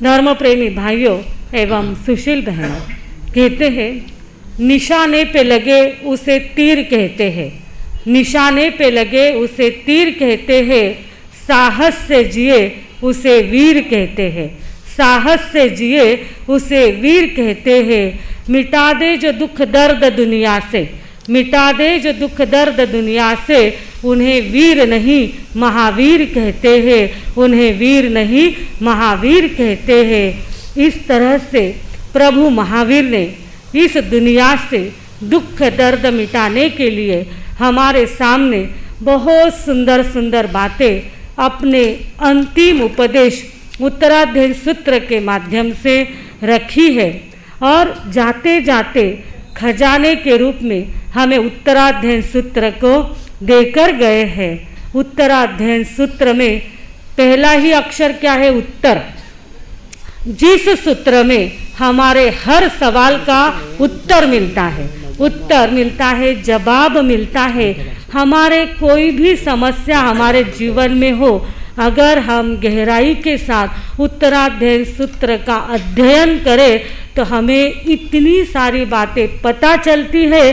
धर्म प्रेमी भाइयों एवं सुशील बहनों, कहते हैं निशाने पे लगे उसे तीर कहते हैं, निशाने पे लगे उसे तीर कहते हैं, साहस से जिए उसे वीर कहते हैं, साहस से जिए उसे वीर कहते हैं। मिटा दे जो दुख दर्द दुनिया से, मिटा दे जो दुख दर्द दुनिया से, उन्हें वीर नहीं महावीर कहते हैं, उन्हें वीर नहीं महावीर कहते हैं। इस तरह से प्रभु महावीर ने इस दुनिया से दुख दर्द मिटाने के लिए हमारे सामने बहुत सुंदर सुंदर बातें अपने अंतिम उपदेश उत्तराध्ययन सूत्र के माध्यम से रखी है और जाते जाते खजाने के रूप में हमें उत्तराध्ययन सूत्र को देकर गए हैं। उत्तराध्ययन सूत्र में पहला ही अक्षर क्या है? उत्तर। जिस सूत्र में हमारे हर सवाल का उत्तर मिलता है, उत्तर मिलता है, जवाब मिलता है। हमारे कोई भी समस्या हमारे जीवन में हो, अगर हम गहराई के साथ उत्तराध्ययन सूत्र का अध्ययन करें तो हमें इतनी सारी बातें पता चलती है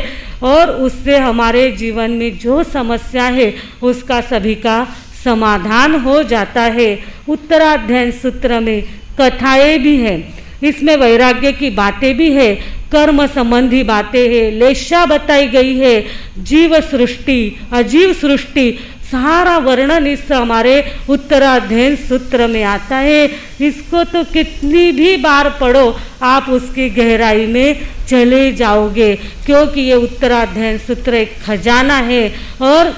और उससे हमारे जीवन में जो समस्या है उसका सभी का समाधान हो जाता है। उत्तराध्ययन सूत्र में कथाएं भी हैं, इसमें वैराग्य की बातें भी है, कर्म संबंधी बातें हैं, लेशा बताई गई है, जीव सृष्टि अजीव सृष्टि सारा वर्णन इस हमारे उत्तराध्ययन सूत्र में आता है। इसको तो कितनी भी बार पढ़ो आप उसकी गहराई में चले जाओगे, क्योंकि ये उत्तराध्ययन सूत्र एक खजाना है। और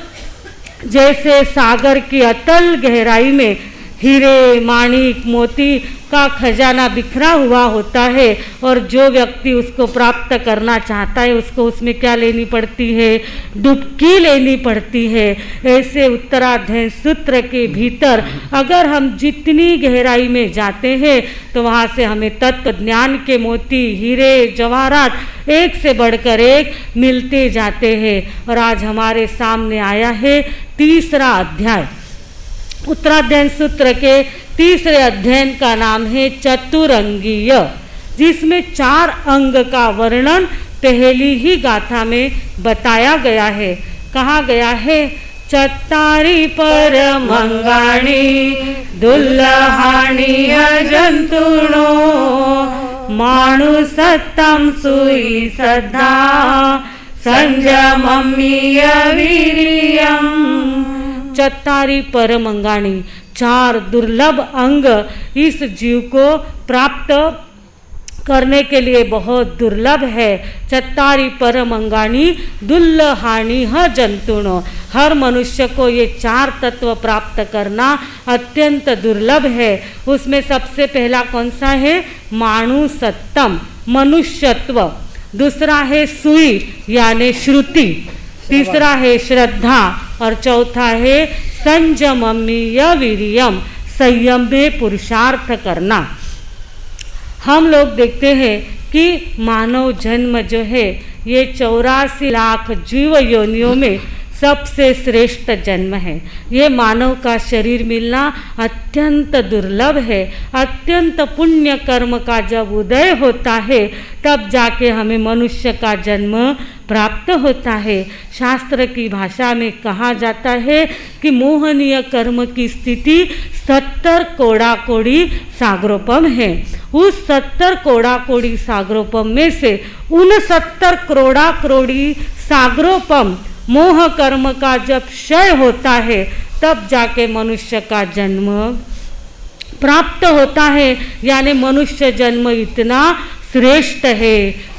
जैसे सागर की अतल गहराई में हीरे माणिक मोती का खजाना बिखरा हुआ होता है और जो व्यक्ति उसको प्राप्त करना चाहता है उसको उसमें क्या लेनी पड़ती है? डुबकी लेनी पड़ती है। ऐसे उत्तराध्ययन सूत्र के भीतर अगर हम जितनी गहराई में जाते हैं तो वहाँ से हमें तत्व ज्ञान के मोती हीरे जवाहरात एक से बढ़कर एक मिलते जाते हैं। और आज हमारे सामने आया है तीसरा अध्याय। उत्तराध्ययन सूत्र के तीसरे अध्ययन का नाम है चतुरंगीय, जिसमें 4 अंग का वर्णन पहली ही गाथा में बताया गया है। कहा गया है चत्तारी परमंगाणी दुल्लहाणी जंतुणो माणुसत्तम सुई सद्धा संयममीय वीर्यम। चत्तारी परमंगाणी, 4 दुर्लभ अंग इस जीव को प्राप्त करने के लिए बहुत दुर्लभ है। चत्तारी परमंगाणी दुल्लहानी जंतुणो, हर मनुष्य को ये 4 तत्व प्राप्त करना अत्यंत दुर्लभ है। उसमें सबसे पहला कौन सा है? माणुसत्तम, मनुष्यत्व। दूसरा है सुई यानी श्रुति, तीसरा है श्रद्धा और चौथा है संयममीय वीर्यम, संयम में पुरुषार्थ करना। हम लोग देखते हैं कि मानव जन्म जो है ये 84 लाख जीव योनियों में सबसे श्रेष्ठ जन्म है। ये मानव का शरीर मिलना अत्यंत दुर्लभ है। अत्यंत पुण्य कर्म का जब उदय होता है तब जाके हमें मनुष्य का जन्म प्राप्त होता है। शास्त्र की भाषा में कहा जाता है कि मोहनीय कर्म की स्थिति 70 कोड़ा-कोड़ी सागरोपम है। उस 70 कोड़ा-कोड़ी सागरोपम में से 69 कोड़ा-कोड़ी सागरोपम मोह कर्म का जब क्षय होता है तब जाके मनुष्य का जन्म प्राप्त होता है। यानी मनुष्य जन्म इतना श्रेष्ठ है।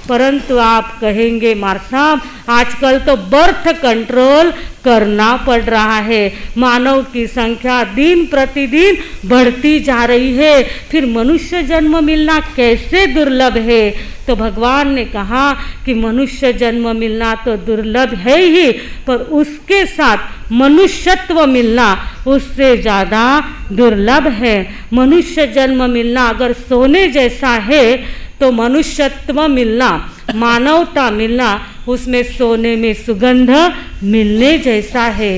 परंतु आप कहेंगे मार साहब आजकल तो बर्थ कंट्रोल करना पड़ रहा है, मानव की संख्या दिन प्रतिदिन बढ़ती जा रही है, फिर मनुष्य जन्म मिलना कैसे दुर्लभ है? तो भगवान ने कहा कि मनुष्य जन्म मिलना तो दुर्लभ है ही, पर उसके साथ मनुष्यत्व मिलना उससे ज़्यादा दुर्लभ है। मनुष्य जन्म मिलना अगर सोने जैसा है तो मनुष्यत्व मिलना, मानवता मिलना उसमें सोने में सुगंध मिलने जैसा है।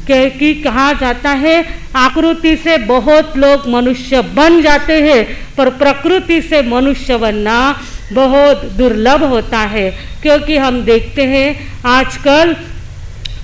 क्योंकि कहा जाता है आकृति से बहुत लोग मनुष्य बन जाते हैं, पर प्रकृति से मनुष्य बनना बहुत दुर्लभ होता है। क्योंकि हम देखते हैं आजकल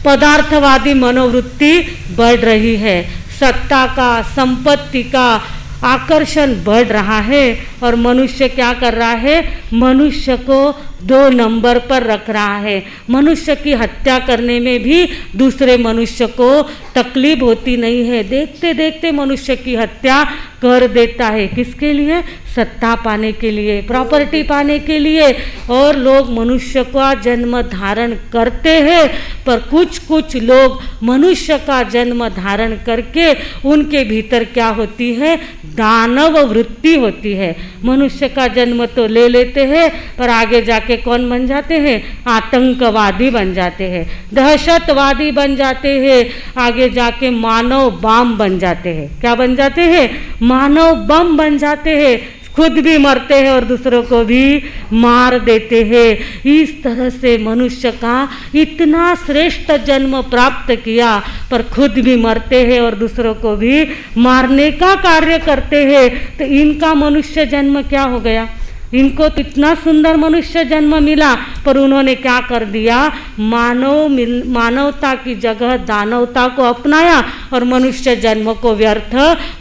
पदार्थवादी मनोवृत्ति बढ़ रही है, सत्ता का, संपत्ति का आकर्षण बढ़ रहा है, और मनुष्य क्या कर रहा है, मनुष्य को 2 नंबर पर रख रहा है। मनुष्य की हत्या करने में भी दूसरे मनुष्य को तकलीफ होती नहीं है, देखते देखते मनुष्य की हत्या कर देता है। किसके लिए? सत्ता पाने के लिए, प्रॉपर्टी पाने के लिए। और लोग मनुष्य का जन्म धारण करते हैं, पर कुछ कुछ लोग मनुष्य का जन्म धारण करके उनके भीतर क्या होती है, दानव वृत्ति होती है। मनुष्य का जन्म तो ले लेते हैं, पर आगे जाके कौन बन जाते हैं, आतंकवादी बन जाते हैं, दहशतवादी बन जाते हैं, आगे जाके मानव बम बन जाते हैं। क्या बन जाते हैं? मानव बम बन जाते हैं, खुद भी मरते हैं और दूसरों को भी मार देते हैं। इस तरह से मनुष्य का इतना श्रेष्ठ जन्म प्राप्त किया, पर खुद भी मरते हैं और दूसरों को भी मारने का कार्य करते हैं। तो इनका मनुष्य जन्म क्या हो गया? इनको तो इतना सुंदर मनुष्य जन्म मिला, पर उन्होंने क्या कर दिया, मानवता की जगह दानवता को अपनाया और मनुष्य जन्म को व्यर्थ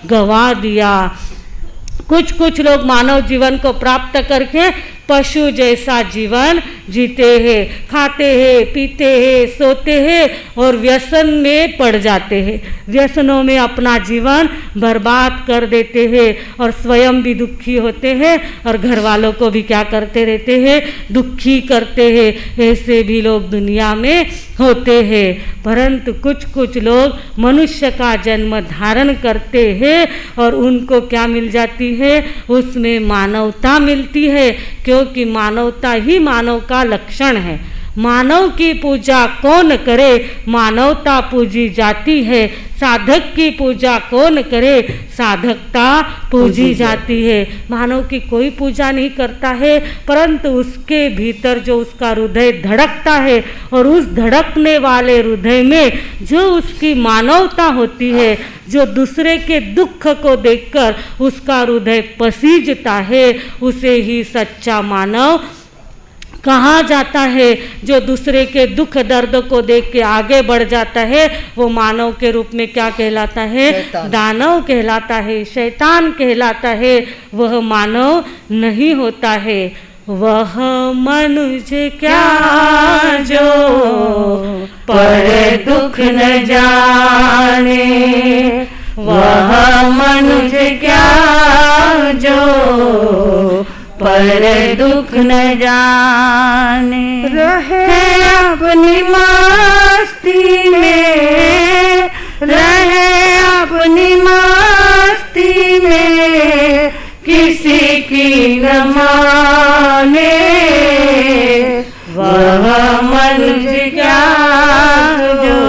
गवा दिया। कुछ कुछ लोग मानव जीवन को प्राप्त करके पशु जैसा जीवन जीते हैं, खाते हैं, पीते हैं, सोते हैं और व्यसन में पड़ जाते हैं। व्यसनों में अपना जीवन बर्बाद कर देते हैं और स्वयं भी दुखी होते हैं और घर वालों को भी क्या करते रहते हैं, दुखी करते हैं। ऐसे भी लोग दुनिया में होते हैं। परंतु कुछ कुछ लोग मनुष्य का जन्म धारण करते हैं और उनको क्या मिल जाती है, उसमें मानवता मिलती है, क्योंकि मानवता ही मानव का लक्षण है। मानव की पूजा कौन करे, मानवता पूजी जाती है। साधक की पूजा कौन करे, साधकता पूजी जाती है। मानव की कोई पूजा नहीं करता है, परंतु उसके भीतर जो उसका हृदय धड़कता है और उस धड़कने वाले हृदय में जो उसकी मानवता होती है, जो दूसरे के दुख को देखकर उसका हृदय पसीजता है, उसे ही सच्चा मानव कहा जाता है। जो दूसरे के दुख दर्द को देख के आगे बढ़ जाता है, वो मानव के रूप में क्या कहलाता है, दानव कहलाता है, शैतान कहलाता है। वह मानव नहीं होता है। वह मनुष्य क्या जो पर दुख न जाने, वह मनुष्य क्या जो पर दुख न जाने, रहे अपनी मस्ती में, रहे अपनी मस्ती में, किसी की न माने। वह मनुष्य क्या जो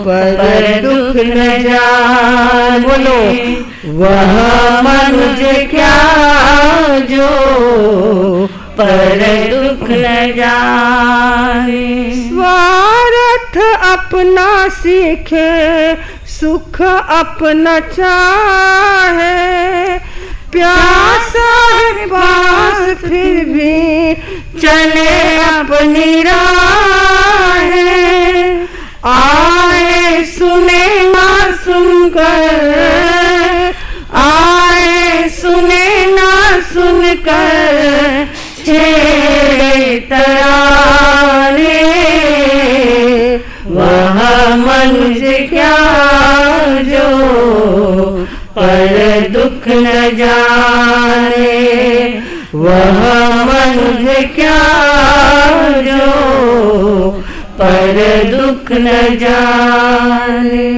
पर दुख न जाने, बोलो वह मनुष्य क्या जो पर दुख न जाने। स्वार्थ अपना सीखे, सुख अपना चाहे, प्यासा है पास फिर भी चले अपनी राह। आए सुने ना सुनकर, आए सुने ना सुनकर छेड़े तराने। वह मनुष्य क्या जो पर दुख न जाने, वह मनुष्य क्या जो पर दुख न जाने।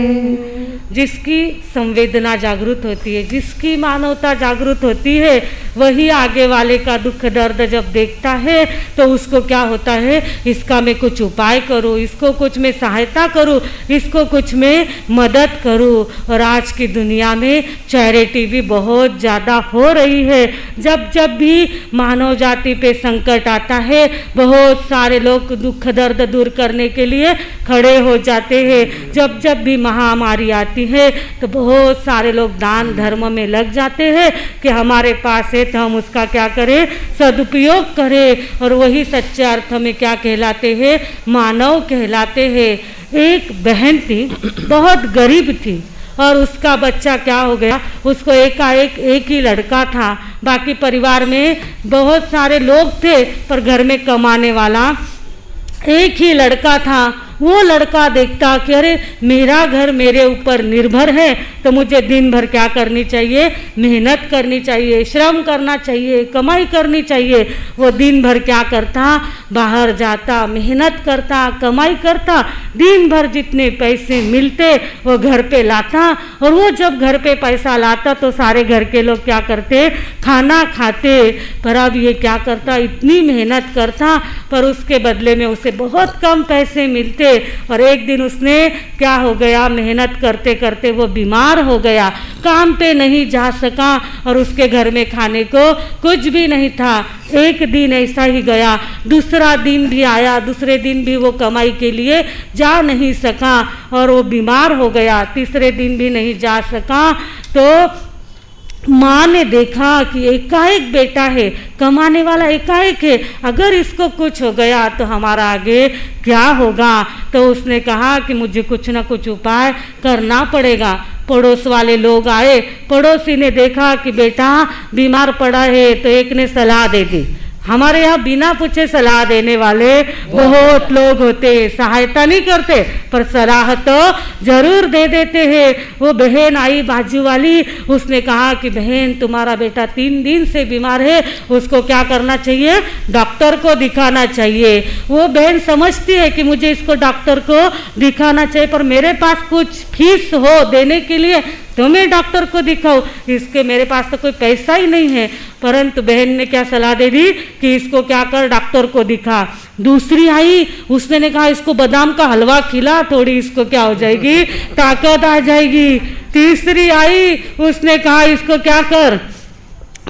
जिसकी संवेदना जागृत होती है, जिसकी मानवता जागृत होती है, वही आगे वाले का दुख दर्द जब देखता है तो उसको क्या होता है, इसका मैं कुछ उपाय करूं, इसको कुछ मैं सहायता करूं, इसको कुछ मैं मदद करूं। और आज की दुनिया में चैरिटी भी बहुत ज़्यादा हो रही है। जब जब भी मानव जाति पे संकट आता है, बहुत सारे लोग दुख दर्द दूर करने के लिए खड़े हो जाते हैं। जब जब भी महामारी आती है तो बहुत सारे लोग दान धर्म में लग जाते हैं कि हमारे पास है तो हम उसका क्या करें, सदुपयोग करें। और वही सच्चे अर्थ में क्या कहलाते हैं, मानव कहलाते हैं। एक बहन थी, बहुत गरीब थी, और उसका बच्चा क्या हो गया, उसको एकाएक एक ही लड़का था। बाकी परिवार में बहुत सारे लोग थे पर घर में कमाने वाला एक ही लड़का था। वो लड़का देखता कि अरे मेरा घर मेरे ऊपर निर्भर है, तो मुझे दिन भर क्या करनी चाहिए, मेहनत करनी चाहिए, श्रम करना चाहिए, कमाई करनी चाहिए। वो दिन भर क्या करता, बाहर जाता, मेहनत करता, कमाई करता, दिन भर जितने पैसे मिलते वो घर पे लाता। और वो जब घर पे पैसा लाता तो सारे घर के लोग क्या करते, खाना खाते। पर अब ये क्या करता, इतनी मेहनत करता पर उसके बदले में उसे बहुत कम पैसे मिलते। और एक दिन उसने क्या हो गया, मेहनत करते करते वो बीमार हो गया, काम पे नहीं जा सका और उसके घर में खाने को कुछ भी नहीं था। एक दिन ऐसा ही गया, दूसरा दिन भी आया, दूसरे दिन भी वो कमाई के लिए जा नहीं सका और वो बीमार हो गया। तीसरे दिन भी नहीं जा सका तो माँ ने देखा कि एकाएक बेटा है, कमाने वाला एकाएक है, अगर इसको कुछ हो गया तो हमारा आगे क्या होगा। तो उसने कहा कि मुझे कुछ ना कुछ उपाय करना पड़ेगा। पड़ोस वाले लोग आए, पड़ोसी ने देखा कि बेटा बीमार पड़ा है तो एक ने सलाह दे दी। हमारे यहाँ बिना पूछे सलाह देने वाले बहुत लोग होते हैं, सहायता नहीं करते पर सलाह तो जरूर दे देते हैं। वो बहन आई बाजू वाली, उसने कहा कि बहन तुम्हारा बेटा 3 दिन से बीमार है, उसको क्या करना चाहिए, डॉक्टर को दिखाना चाहिए। वो बहन समझती है कि मुझे इसको डॉक्टर को दिखाना चाहिए पर मेरे पास कुछ फीस हो देने के लिए तो मैं डॉक्टर को दिखाऊं, इसके मेरे पास तो कोई पैसा ही नहीं है। परंतु बहन ने क्या सलाह दे दी कि इसको क्या कर, डॉक्टर को दिखा। दूसरी आई, उसने कहा इसको बादाम का हलवा खिला, थोड़ी इसको क्या हो जाएगी, ताकत आ जाएगी। तीसरी आई, उसने कहा इसको क्या कर,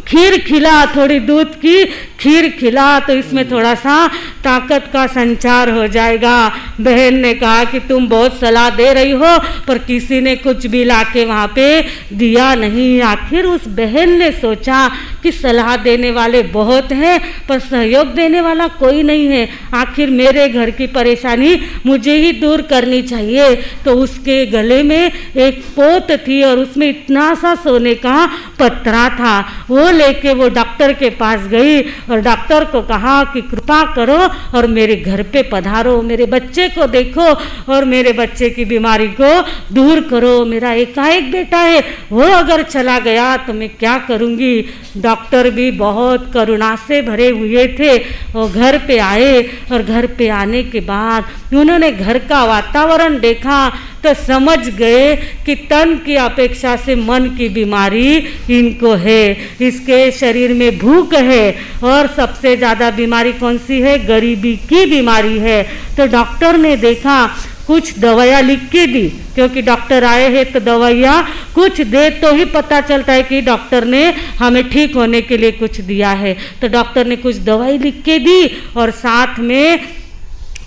खीर खिला, थोड़ी दूध की खीर खिला तो इसमें थोड़ा सा ताकत का संचार हो जाएगा। बहन ने कहा कि तुम बहुत सलाह दे रही हो पर किसी ने कुछ भी लाके वहाँ पे दिया नहीं। आखिर उस बहन ने सोचा कि सलाह देने वाले बहुत हैं पर सहयोग देने वाला कोई नहीं है, आखिर मेरे घर की परेशानी मुझे ही दूर करनी चाहिए। तो उसके गले में एक पोत थी और उसमें इतना सा सोने का पत्रा था। वो लेके वो डॉक्टर के पास गई और डॉक्टर को कहा कि कृपा करो और मेरे घर पे पधारो, मेरे बच्चे को देखो और मेरे बच्चे की बीमारी को दूर करो। मेरा एकाएक बेटा है, वो अगर चला गया तो मैं क्या करूँगी। डॉक्टर भी बहुत करुणा से भरे हुए थे। वो घर पे आए और घर पे आने के बाद उन्होंने घर का वातावरण देखा तो समझ गए कि तन की अपेक्षा से मन की बीमारी इनको है। इसके शरीर में भूख है और सबसे ज़्यादा बीमारी कौन सी है, गरीबी की बीमारी है। तो डॉक्टर ने देखा, कुछ दवाइयाँ लिख के दी, क्योंकि डॉक्टर आए हैं तो दवाइयाँ कुछ दे तो ही पता चलता है कि डॉक्टर ने हमें ठीक होने के लिए कुछ दिया है। तो डॉक्टर ने कुछ दवाई लिख के दी और साथ में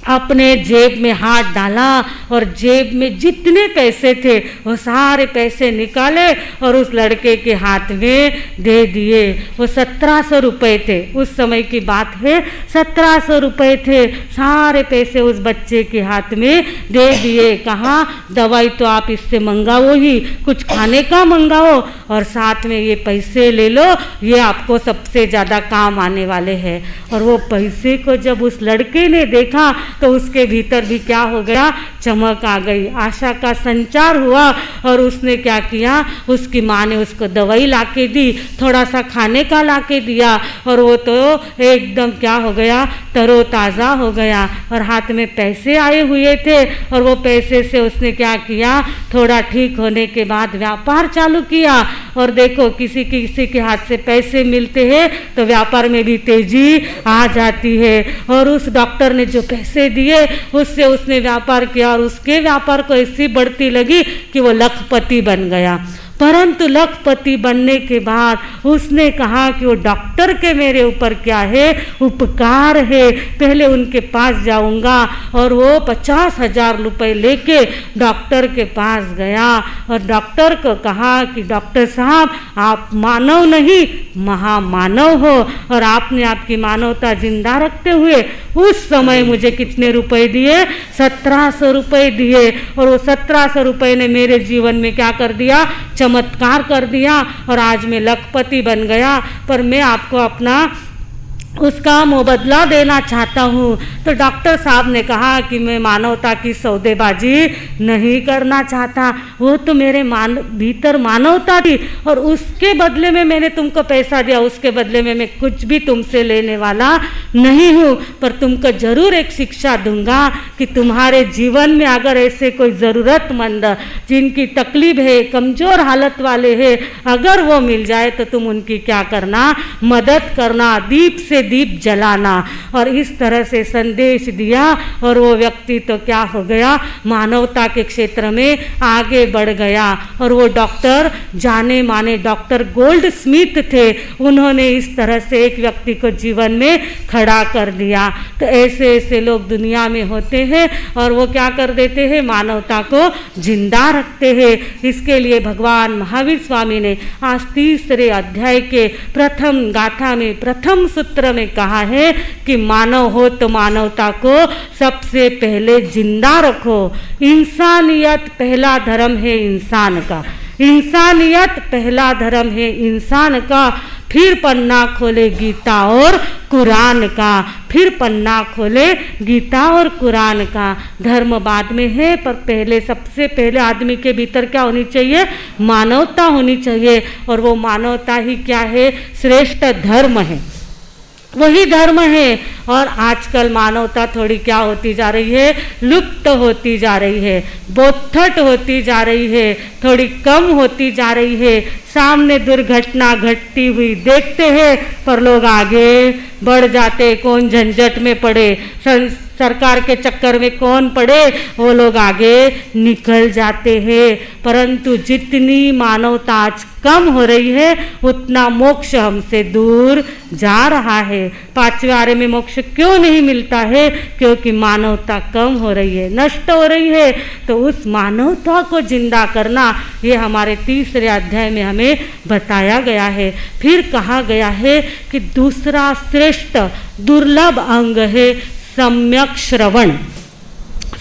अपने जेब में हाथ डाला और जेब में जितने पैसे थे वो सारे पैसे निकाले और उस लड़के के हाथ में दे दिए। वो 1700 रुपये थे, उस समय की बात है, 1700 रुपये थे। सारे पैसे उस बच्चे के हाथ में दे दिए। कहा दवाई तो आप इससे मंगाओ ही, कुछ खाने का मंगाओ और साथ में ये पैसे ले लो, ये आपको सबसे ज़्यादा काम आने वाले हैं। और वो पैसे को जब उस लड़के ने देखा तो उसके भीतर भी क्या हो गया, चमक आ गई, आशा का संचार हुआ। और उसने क्या किया, उसकी माँ ने उसको दवाई लाके दी, थोड़ा सा खाने का लाके दिया और वो तो एकदम क्या हो गया, तरोताज़ा हो गया। और हाथ में पैसे आए हुए थे और वो पैसे से उसने क्या किया, थोड़ा ठीक होने के बाद व्यापार चालू किया और देखो किसी के हाथ से पैसे मिलते हैं तो व्यापार में भी तेजी आ जाती है। और उस डॉक्टर ने जो पैसे दिए उससे उसने व्यापार किया और उसके व्यापार को ऐसी बढ़ती लगी कि वो लखपति बन गया। परंतु लखपति बनने के बाद उसने कहा कि वो डॉक्टर के मेरे ऊपर क्या है, उपकार है, पहले उनके पास जाऊंगा। और वो 50,000 रुपये लेके डॉक्टर के पास गया और डॉक्टर को कहा कि डॉक्टर साहब आप मानव नहीं महामानव हो और आपने आपकी मानवता जिंदा रखते हुए उस समय मुझे कितने रुपए दिए, 1700 रुपये दिए। और वो 1700 रुपये ने मेरे जीवन में क्या कर दिया, चमत्कार कर दिया और आज मैं लखपति बन गया। पर मैं आपको अपना उसका मुबदला देना चाहता हूँ। तो डॉक्टर साहब ने कहा कि मैं मानवता की सौदेबाजी नहीं करना चाहता, वो तो मेरे भीतर मानवता थी और उसके बदले में मैंने तुमको पैसा दिया, उसके बदले में मैं कुछ भी तुमसे लेने वाला नहीं हूँ। पर तुमको ज़रूर एक शिक्षा दूंगा कि तुम्हारे जीवन में अगर ऐसे कोई ज़रूरतमंद जिनकी तकलीफ है, कमज़ोर हालत वाले हैं, अगर वो मिल जाए तो तुम उनकी क्या करना, मदद करना, दीप से दीप जलाना। और इस तरह से संदेश दिया और वो व्यक्ति तो क्या हो गया, मानवता के क्षेत्र में आगे बढ़ गया। और वो डॉक्टर जाने माने डॉक्टर गोल्ड स्मिथ थे, उन्होंने इस तरह से एक व्यक्ति को जीवन में खड़ा कर दिया। तो ऐसे ऐसे लोग दुनिया में होते हैं और वो क्या कर देते हैं, मानवता को जिंदा रखते हैं। इसके लिए भगवान महावीर स्वामी ने आज 3रे अध्याय के प्रथम गाथा में प्रथम सूत्र में कहा है कि मानव हो तो मानवता को सबसे पहले जिंदा रखो। इंसानियत पहला धर्म है इंसान का, इंसानियत पहला धर्म है इंसान का। फिर पन्ना खोले गीता और कुरान का, फिर पन्ना खोले गीता और कुरान का। धर्म बाद में है पर पहले सबसे पहले आदमी के भीतर क्या होनी चाहिए, मानवता होनी चाहिए। और वो मानवता ही क्या है, श्रेष्ठ धर्म है, वही धर्म है। और आजकल मानवता थोड़ी क्या होती जा रही है, लुप्त होती जा रही है, बोथट होती जा रही है, थोड़ी कम होती जा रही है। सामने दुर्घटना घटती हुई देखते हैं पर लोग आगे बढ़ जाते, कौन झंझट में पड़े, सरकार के चक्कर में कौन पड़े, वो लोग आगे निकल जाते हैं। परंतु जितनी मानवता आज कम हो रही है उतना मोक्ष हमसे दूर जा रहा है। 5वें आरे में मोक्ष क्यों नहीं मिलता है, क्योंकि मानवता कम हो रही है, नष्ट हो रही है। तो उस मानवता को जिंदा करना ये हमारे 3रे अध्याय में हमें बताया गया है। फिर कहा गया है कि दूसरा श्रेष्ठ दुर्लभ अंग है सम्यक श्रवण,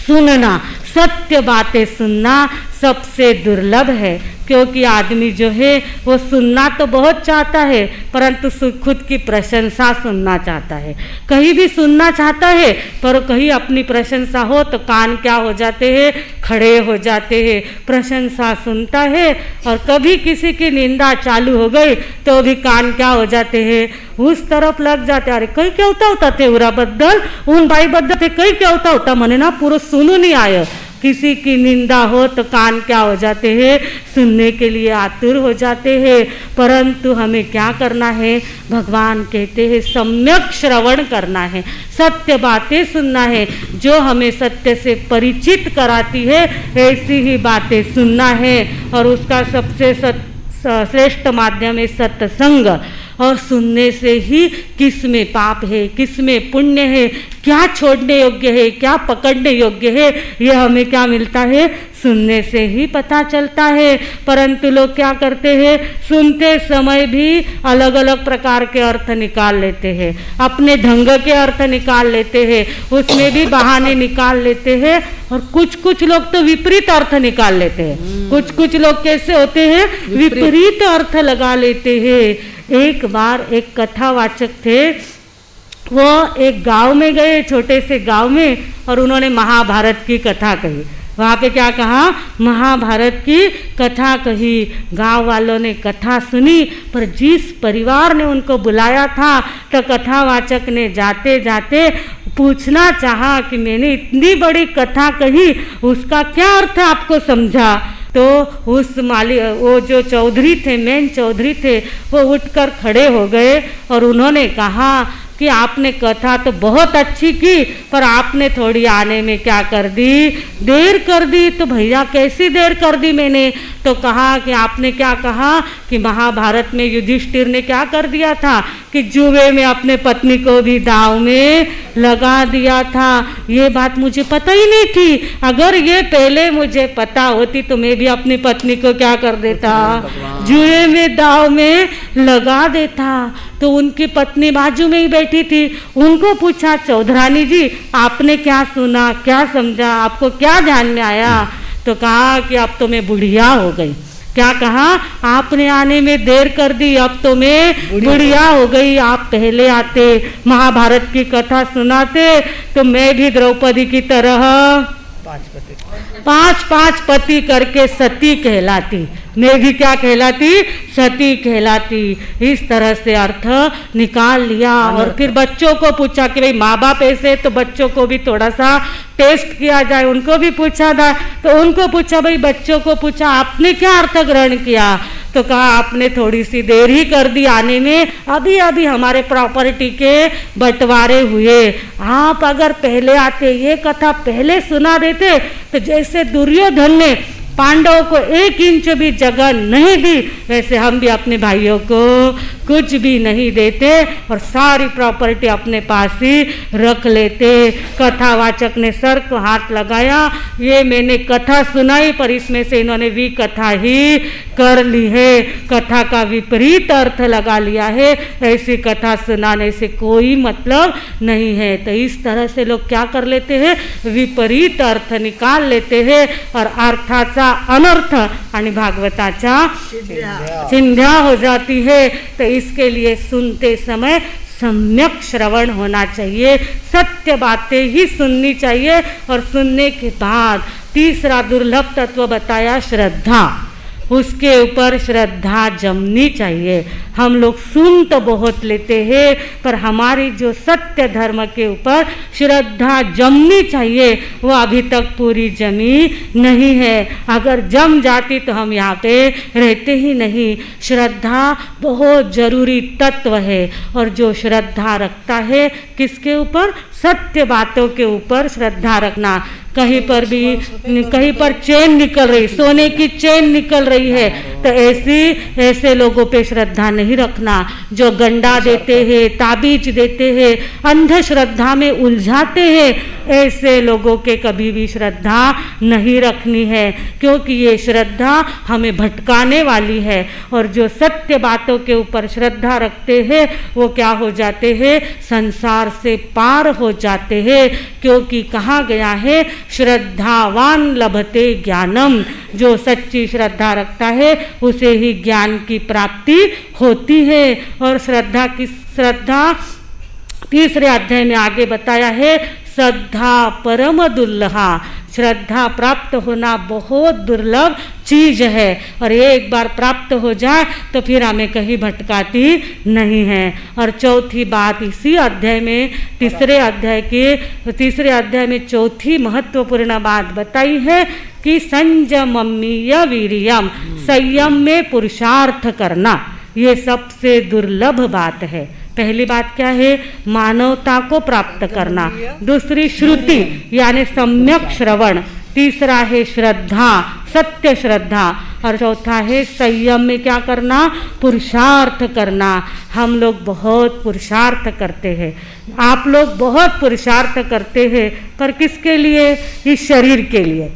सुनना, सत्य बातें सुनना सबसे दुर्लभ है। क्योंकि आदमी जो है वो सुनना तो बहुत चाहता है परंतु खुद की प्रशंसा सुनना चाहता है, कहीं भी सुनना चाहता है पर कहीं अपनी प्रशंसा हो तो कान क्या हो जाते हैं, खड़े हो जाते हैं। प्रशंसा सुनता है और कभी किसी की निंदा चालू हो गई तो भी कान क्या हो जाते हैं, उस तरफ लग जाते। अरे कहीं क्या होता ते उरा बद्दल उन बाई बद्दल ते कहीं क्या होता मने ना पूरा सुनू नहीं आया। किसी की निंदा हो तो कान क्या हो जाते हैं, सुनने के लिए आतुर हो जाते हैं। परंतु हमें क्या करना है, भगवान कहते हैं सम्यक श्रवण करना है, सत्य बातें सुनना है। जो हमें सत्य से परिचित कराती है ऐसी ही बातें सुनना है। और उसका सबसे श्रेष्ठ माध्यम है सत्संग। और सुनने से ही किस में पाप है, किस में पुण्य है, क्या छोड़ने योग्य है, क्या पकड़ने योग्य है, यह हमें क्या मिलता है, सुनने से ही पता चलता है। परंतु लोग क्या करते हैं, सुनते समय भी अलग अलग प्रकार के अर्थ निकाल लेते हैं, अपने ढंग के अर्थ निकाल लेते हैं, उसमें भी बहाने निकाल लेते हैं। और कुछ लोग तो विपरीत अर्थ निकाल लेते हैं। कुछ लोग कैसे होते हैं, विपरीत अर्थ लगा लेते हैं। एक बार एक कथावाचक थे, वो एक गांव में गए, छोटे से गांव में, और उन्होंने महाभारत की कथा कही। वहाँ पे क्या कहा, महाभारत की कथा कही। गांव वालों ने कथा सुनी पर जिस परिवार ने उनको बुलाया था तो कथावाचक ने जाते जाते पूछना चाहा कि मैंने इतनी बड़ी कथा कही, उसका क्या अर्थ आपको समझा। तो उस वो जो चौधरी थे, मेन चौधरी थे, वो उठकर खड़े हो गए और उन्होंने कहा कि आपने कथा तो बहुत अच्छी की, पर आपने थोड़ी आने में क्या कर दी, देर कर दी। तो भैया कैसी देर कर दी मैंने? तो कहा कि आपने क्या कहा कि महाभारत में युधिष्ठिर ने क्या कर दिया था कि जुए में अपने पत्नी को भी दांव में लगा दिया था। ये बात मुझे पता ही नहीं थी। अगर ये पहले मुझे पता होती तो मैं भी अपनी पत्नी को क्या कर देता, जुए में दांव में लगा देता। तो उनकी पत्नी बाजू में ही बैठी थी, उनको पूछा, चौधरानी जी आपने क्या सुना, क्या समझा, आपको क्या ध्यान में आया? तो कहा कि अब तो मैं बुढ़िया हो गई। क्या कहा? आपने आने में देर कर दी, अब तो मैं बुढ़िया हो गई। आप पहले आते, महाभारत की कथा सुनाते, तो मैं भी द्रौपदी की तरह पांच पति करके सती कहलाती, मैं भी क्या कहलाती, सती कहलाती। इस तरह से अर्थ निकाल लिया। और फिर बच्चों को पूछा कि भाई माँ बाप ऐसे, तो बच्चों को भी थोड़ा सा टेस्ट किया जाए, उनको भी पूछा था। तो उनको पूछा, भाई बच्चों को पूछा आपने क्या अर्थ ग्रहण किया? तो कहा आपने थोड़ी सी देर ही कर दी आने में, अभी अभी हमारे प्रॉपर्टी के बंटवारे हुए। आप अगर पहले आते, ये कथा पहले सुना देते, तो जैसे दुर्योधन ने पांडवों को 1 इंच भी जगह नहीं दी, वैसे हम भी अपने भाइयों को कुछ भी नहीं देते और सारी प्रॉपर्टी अपने पास ही रख लेते। कथावाचक ने सर को हाथ लगाया, ये मैंने कथा सुनाई, पर इसमें से इन्होंने भी कथा ही कर ली है, कथा का विपरीत अर्थ लगा लिया है। ऐसी कथा सुनाने से कोई मतलब नहीं है। तो इस तरह से लोग क्या कर लेते हैं, विपरीत अर्थ निकाल लेते हैं और अर्थाचा अनर्थ आणि भागवताचा चिंध्या हो जाती है। तो इसके लिए सुनते समय सम्यक श्रवण होना चाहिए, सत्य बातें ही सुननी चाहिए। और सुनने के बाद तीसरा दुर्लभ तत्व बताया, श्रद्धा। उसके ऊपर श्रद्धा जमनी चाहिए। हम लोग सुन तो बहुत लेते हैं, पर हमारी जो सत्य धर्म के ऊपर श्रद्धा जमनी चाहिए, वो अभी तक पूरी जमी नहीं है। अगर जम जाती तो हम यहाँ पे रहते ही नहीं। श्रद्धा बहुत जरूरी तत्व है। और जो श्रद्धा रखता है किसके ऊपर, सत्य बातों के ऊपर श्रद्धा रखना। कहीं पर भी, कहीं पर चेन निकल रही, सोने की चेन निकल रही है, तो ऐसे लोगों पे श्रद्धा नहीं रखना। जो गंडा देते हैं, ताबीज देते हैं, अंधश्रद्धा में उलझाते हैं, ऐसे लोगों के कभी भी श्रद्धा नहीं रखनी है, क्योंकि ये श्रद्धा हमें भटकाने वाली है। और जो सत्य बातों के ऊपर श्रद्धा रखते हैं वो क्या हो जाते हैं, संसार से पार हो जाते हैं। क्योंकि कहा गया है, श्रद्धावान लभते ज्ञानम। जो सच्ची श्रद्धा रखता है उसे ही ज्ञान की प्राप्ति होती है। और श्रद्धा तीसरे अध्याय में आगे बताया है, श्रद्धा परम दुर्लभा। श्रद्धा प्राप्त होना बहुत दुर्लभ चीज है, और एक बार प्राप्त हो जाए तो फिर हमें कहीं भटकाती नहीं है। और चौथी बात इसी अध्याय में, तीसरे अध्याय में चौथी महत्वपूर्ण बात बताई है कि संयममीय वीर्यम, संयम में पुरुषार्थ करना, ये सबसे दुर्लभ बात है। पहली बात क्या है, मानवता को प्राप्त करना। दूसरी श्रुति यानी सम्यक श्रवण। तीसरा है श्रद्धा, सत्य श्रद्धा। और चौथा है संयम में क्या करना, पुरुषार्थ करना। हम लोग बहुत पुरुषार्थ करते हैं, आप लोग बहुत पुरुषार्थ करते हैं, पर किसके लिए, इस शरीर के लिए।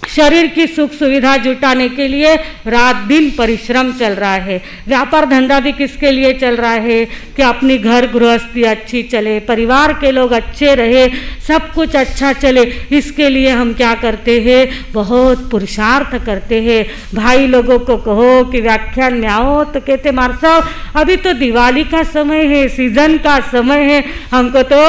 शरीर की सुख सुविधा जुटाने के लिए रात दिन परिश्रम चल रहा है। व्यापार धंधा भी किसके लिए चल रहा है कि अपनी घर गृहस्थी अच्छी चले, परिवार के लोग अच्छे रहे, सब कुछ अच्छा चले। इसके लिए हम क्या करते हैं, बहुत पुरुषार्थ करते हैं। भाई लोगों को कहो कि व्याख्यान में आओ तो कहते मार साहब अभी तो दिवाली का समय है, सीजन का समय है, हमको तो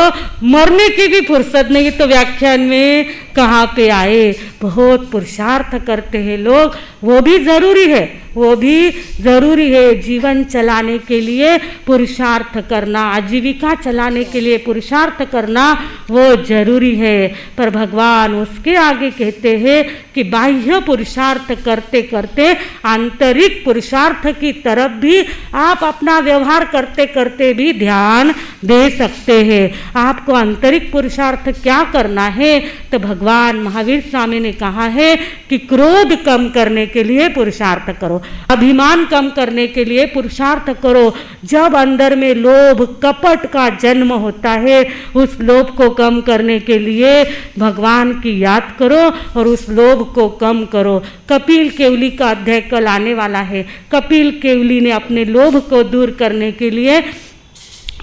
मरने की भी फुर्सत नहीं, तो व्याख्यान में कहाँ पे आए। बहुत पुरुषार्थ करते हैं लोग, वो भी ज़रूरी है, वो भी ज़रूरी है। जीवन चलाने के लिए पुरुषार्थ करना, आजीविका चलाने के लिए पुरुषार्थ करना वो ज़रूरी है। पर भगवान उसके आगे कहते हैं कि बाह्य पुरुषार्थ करते करते आंतरिक पुरुषार्थ की तरफ भी आप अपना व्यवहार करते करते भी ध्यान दे सकते हैं। आपको आंतरिक पुरुषार्थ क्या करना है? तो भगवान महावीर स्वामी ने कहा है कि क्रोध कम करने के लिए पुरुषार्थ करो, अभिमान कम करने के लिए पुरुषार्थ करो। जब अंदर में लोभ कपट का जन्म होता है, उस लोभ को कम करने के लिए भगवान की याद करो और उस लोभ को कम करो। कपिल केवली का अध्याय कल आने वाला है। कपिल केवली ने अपने लोभ को दूर करने के लिए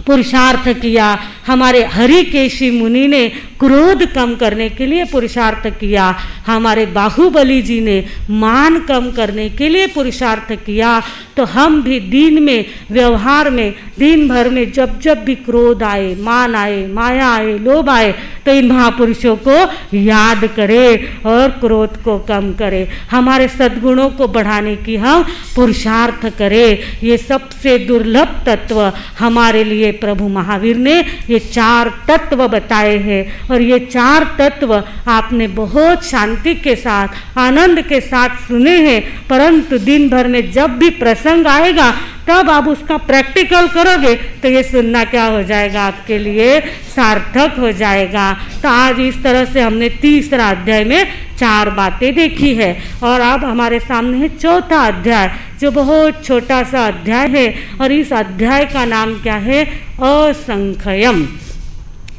पुरुषार्थ किया। हमारे हरिकेशी मुनि ने क्रोध कम करने के लिए पुरुषार्थ किया। हमारे बाहुबली जी ने मान कम करने के लिए पुरुषार्थ किया। तो हम भी दिन में, व्यवहार में, दिन भर में जब जब भी क्रोध आए, मान आए, माया आए, लोभ आए, तो इन महापुरुषों को याद करें और क्रोध को कम करें। हमारे सद्गुणों को बढ़ाने की हम पुरुषार्थ करें। ये सबसे दुर्लभ तत्व हमारे लिए प्रभु महावीर ने ये 4 तत्व बताए हैं। और ये 4 तत्व आपने बहुत शांति के साथ, आनंद के साथ सुने हैं, परंतु दिन भर में जब भी प्रसंग आएगा तब आप उसका प्रैक्टिकल करोगे तो ये सुनना क्या हो जाएगा, आपके लिए सार्थक हो जाएगा। तो आज इस तरह से हमने 3रा अध्याय में 4 बातें देखी है और अब हमारे सामने है 4था अध्याय, जो बहुत छोटा सा अध्याय है। और इस अध्याय का नाम क्या है? असंख्यम।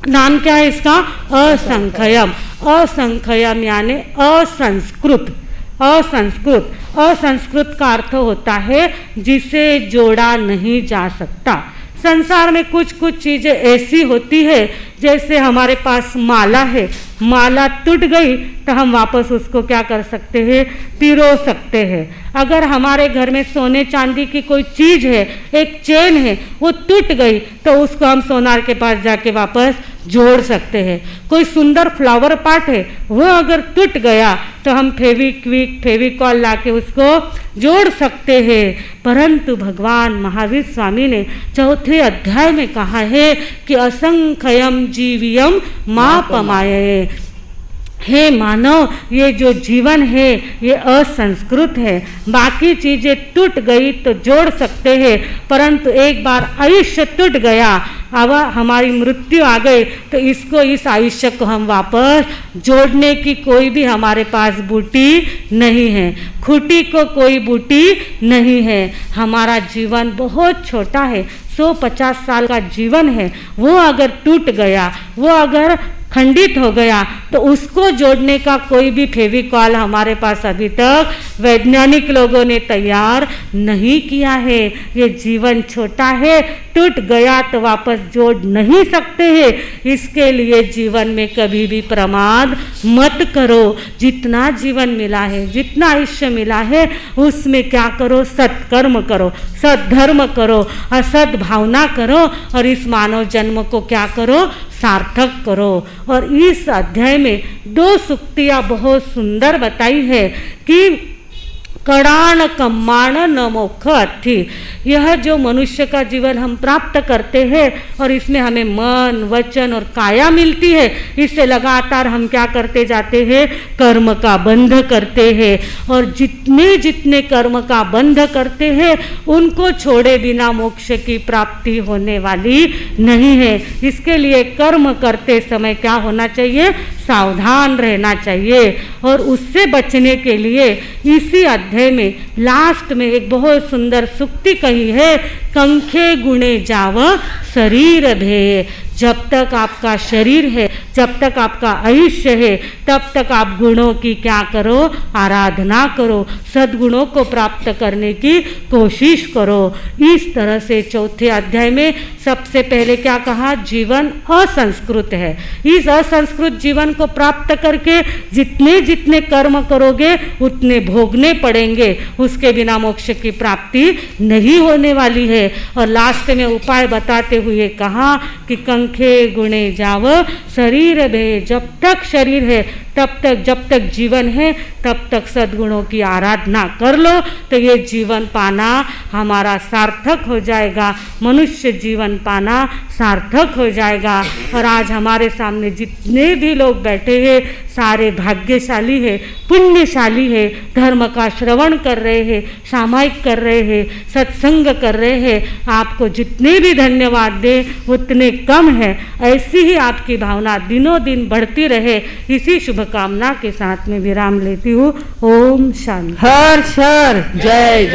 नाम क्या है इसका? असंख्यम। असंख्यम यानी असंस्कृत। असंस्कृत, असंस्कृत का अर्थ होता है जिसे जोड़ा नहीं जा सकता। संसार में कुछ कुछ चीज़ें ऐसी होती है, जैसे हमारे पास माला है, माला टूट गई तो हम वापस उसको क्या कर सकते हैं? पिरो सकते हैं। अगर हमारे घर में सोने चांदी की कोई चीज़ है, एक चेन है, वो टूट गई तो उसको हम सोनार के पास जाके वापस जोड़ सकते हैं। कोई सुंदर फ्लावर पॉट है, वो अगर टूट गया तो हम फेविक्विक, फेविकॉल लाके उसको जोड़ सकते हैं। परंतु भगवान महावीर स्वामी ने 4थे अध्याय में कहा है कि असंख्यम जीवियम मापमाये। हे मानव, ये जो जीवन है ये असंस्कृत है। बाकी चीज़ें टूट गई तो जोड़ सकते हैं, परंतु एक बार आयुष्य टूट गया, अब हमारी मृत्यु आ गई तो इसको, इस आयुष्य को हम वापस जोड़ने की कोई भी हमारे पास बूटी नहीं है। खूंटी को कोई बूटी नहीं है। हमारा जीवन बहुत छोटा है, 150 साल का जीवन है। वो अगर टूट गया, वो अगर खंडित हो गया तो उसको जोड़ने का कोई भी फेविकॉल हमारे पास अभी तक वैज्ञानिक लोगों ने तैयार नहीं किया है। ये जीवन छोटा है, टूट गया तो वापस जोड़ नहीं सकते हैं। इसके लिए जीवन में कभी भी प्रमाद मत करो। जितना जीवन मिला है, जितना आयुष्य मिला है, उसमें क्या करो? सत्कर्म करो, सद्धर्म करो, असद भावना करो और इस मानव जन्म को क्या करो? सार्थक करो। और इस अध्याय में 2 सूक्तियाँ बहुत सुंदर बताई है कि कड़ाण कम्माण न मोक्ष अर्थी। यह जो मनुष्य का जीवन हम प्राप्त करते हैं और इसमें हमें मन, वचन और काया मिलती है, इससे लगातार हम क्या करते जाते हैं? कर्म का बंध करते हैं। और जितने जितने कर्म का बंध करते हैं उनको छोड़े बिना मोक्ष की प्राप्ति होने वाली नहीं है। इसके लिए कर्म करते समय क्या होना चाहिए? सावधान रहना चाहिए। और उससे बचने के लिए इसी अध्याय में लास्ट में एक बहुत सुंदर सूक्ति कही है, कंखे गुणे जाव शरीर भे। जब तक आपका शरीर है, जब तक आपका आयुष्य है, तब तक आप गुणों की क्या करो? आराधना करो, सद्गुणों को प्राप्त करने की कोशिश करो। इस तरह से 4थे अध्याय में सबसे पहले क्या कहा? जीवन असंस्कृत है। इस असंस्कृत जीवन को प्राप्त करके जितने जितने कर्म करोगे उतने भोगने पड़ेंगे, उसके बिना मोक्ष की प्राप्ति नहीं होने वाली है। और लास्ट में उपाय बताते हुए कहा कि कंखे गुणे जाव शरीर भे। जब तक शरीर है तब तक, जब तक जीवन है तब तक सद्गुणों की आराधना कर लो तो ये जीवन पाना हमारा सार्थक हो जाएगा, मनुष्य जीवन पाना सार्थक हो जाएगा। और आज हमारे सामने जितने भी लोग बैठे हैं सारे भाग्यशाली है, पुण्यशाली है, धर्म का श्रवण कर रहे हैं, सामायिक कर रहे हैं, सत्संग कर रहे हैं। आपको जितने भी धन्यवाद दें उतने कम है। ऐसी ही आपकी भावना दिनों दिन बढ़ती रहे, इसी शुभकामना के साथ में विराम लेती हूँ। ओम शांति। हर जय